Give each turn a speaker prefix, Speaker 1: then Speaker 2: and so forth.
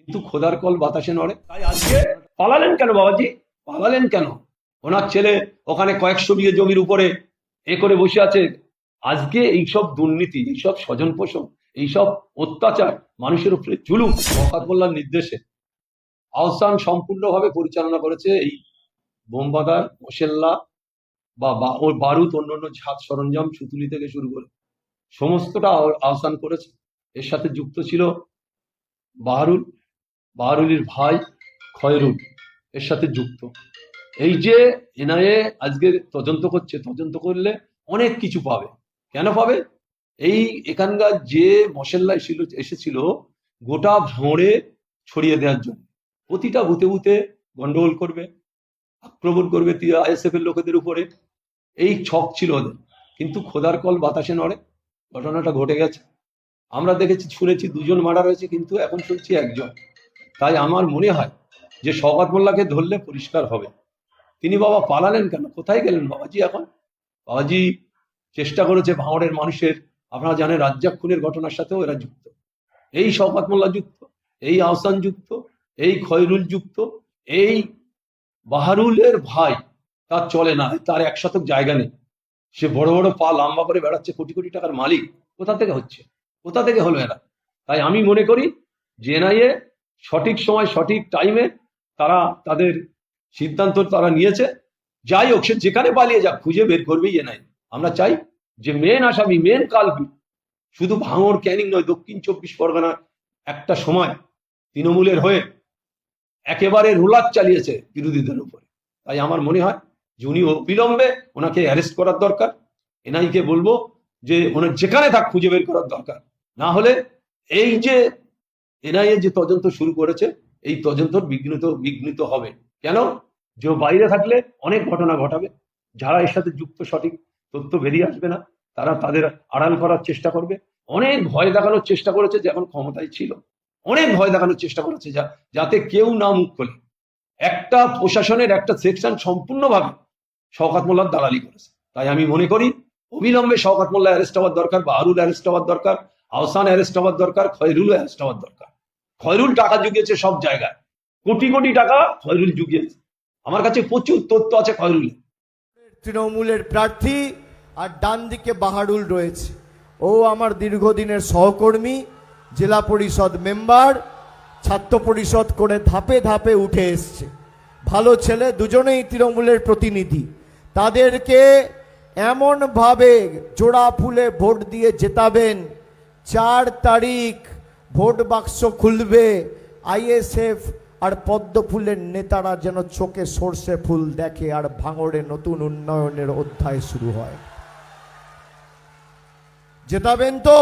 Speaker 1: কিন্তু খোদার কল বাতাসে নড়ে। তাই আজকে পালালেন কেন বাবাজি? পালালেন কেন? ওনার ছেলে ওখানে কয়েকশো বিঘে জমির উপরে করে বসে আছে। আজকে এইসব দুর্নীতি, এইসব স্বজন পোষণ, এইসব অত্যাচার, মানুষের উপরে জুলুম শওকত মোল্লার নির্দেশে আহসান সম্পূর্ণভাবে পরিচালনা করেছে। এই বোমবাগার, মোশেল্লা বা ওর বারুদ, অন্যান্য ঝাঁজ সরঞ্জাম, সুতুলি থেকে শুরু করে সমস্তটা আহসান করেছে। এর সাথে যুক্ত ছিল বাহারুল, বাহারুলির ভাই খয়রুল এর সাথে যুক্ত। এই যে এনআইএ আজকে তদন্ত করছে, তদন্ত করলে অনেক কিছু পাবে। কেন পাবে? এই এখানকার যে মশাল্লা এসেছিল গোটা ভাঁড়ে ছড়িয়ে দেওয়ার জন্য, প্রতিটা বুথে বুথে গন্ডগোল করবে, আক্রমণ করবে আইএসএফ এর লোকেদের উপরে। এই ছক ছিল ওদের। কিন্তু খোদার কল বাতাসে নড়ে, ঘটনাটা ঘটে গেছে। আমরা দেখেছি, শুনেছি দুজন মার্ডার হয়েছে, কিন্তু এখন শুনছি একজন। তাই আমার মনে হয় যে শওকত মোল্লাকে ধরলে পরিষ্কার হবে। তিনি বাবা পালালেন কেন? কোথায় গেলেন বাবাজি? এখন বাবাজি চেষ্টা করেছে ভাঙড়ের মানুষের, আপনারা জানেন রাজ্জাক খুনের ঘটনার সাথেও এরা যুক্ত। এই শওকত মোল্লা যুক্ত, এই আহসান যুক্ত, এই খয়রুল যুক্ত, এই বাহারুলের ভাই, তার চলে না, তার 1 শতক জায়গা নেই, সে বড় বড় পা লম্বা করে বেড়াচ্ছে, কোটি কোটি টাকার মালিক। কোথা থেকে হচ্ছে? কোথা থেকে হলো এরা? তাই আমি মনে করি যে এনআইএ সঠিক সময় সঠিক টাইমে তারা তাদের সিদ্ধান্ত তারা নিয়েছে। যাই হোক, সে যেখানে পালিয়ে যাক, খুঁজে বের করবেই এনআইএ। আমরা চাই যে মেন আসামি, মেন কালপিট শুধু ভাঙড় ক্যানিং নয়, দক্ষিণ 24 পরগনা একটা সময় তৃণমূলের হয়ে একেবারে রোলার চালিয়েছে বিরোধীদের উপরে। তাই আমার মনে হয় যে উনি অবিলম্বে ওনাকে অ্যারেস্ট করার দরকার। এনআইকে বলবো যে ওনার যেখানে থাক খুঁজে বের করার দরকার। না হলে এই যে এনআইএ যে তদন্ত শুরু করেছে, এই তদন্ত বিঘ্নিত হবে। কেন? যে বাইরে থাকলে অনেক ঘটনা ঘটাবে, যারা এর সাথে যুক্ত সঠিক তথ্য বেরিয়ে আসবে না, তারা তাদের আড়াল করার চেষ্টা করবে। অনেক ভয় দেখানোর চেষ্টা করেছে যখন ক্ষমতায় ছিল, অনেক ভয় দেখানোর চেষ্টা করেছে যাতে কেউ না মুখ খোলে। একটা প্রশাসনের একটা সেকশন সম্পূর্ণভাবে শওকত মোল্লার দালালি করেছে। তাই আমি মনে করি অবিলম্বে শওকত মোল্লা অ্যারেস্ট হওয়ার দরকার, বাহারুল অ্যারেস্ট হওয়ার দরকার, আহসান অ্যারেস্ট হওয়ার দরকার, খয়রুল অ্যারেস্ট হওয়ার দরকার। খয়রুল টাকা জুগিয়েছে সব জায়গায়, কোটি কোটি টাকা খয়রুল জুগিয়েছে। আমার কাছে প্রচুর তথ্য আছে খয়রুলের।
Speaker 2: তৃণমূলের প্রার্থী আর ডান দিকে বাহারুল রয়েছে। ও আমার দীর্ঘদিনের সহকর্মী, জেলা পরিষদ মেম্বার, ছাত্র পরিষদ করে ধাপে ধাপে উঠে এসছে। ভালো ছেলে, দুজনেই তৃণমূলের প্রতিনিধি। তাদেরকে এমনভাবে জোড়া ফুলে ভোট দিয়ে জেতাবেন, 4 তারিখ ভোট বাক্স খুলবে, আইএসএফ আর পদ্ম ফুলের নেতারা যেন চোখে সর্ষে ফুল দেখে আর ভাঙড়ে নতুন উন্নয়নের অধ্যায় শুরু হয়। জেতাবেন তো?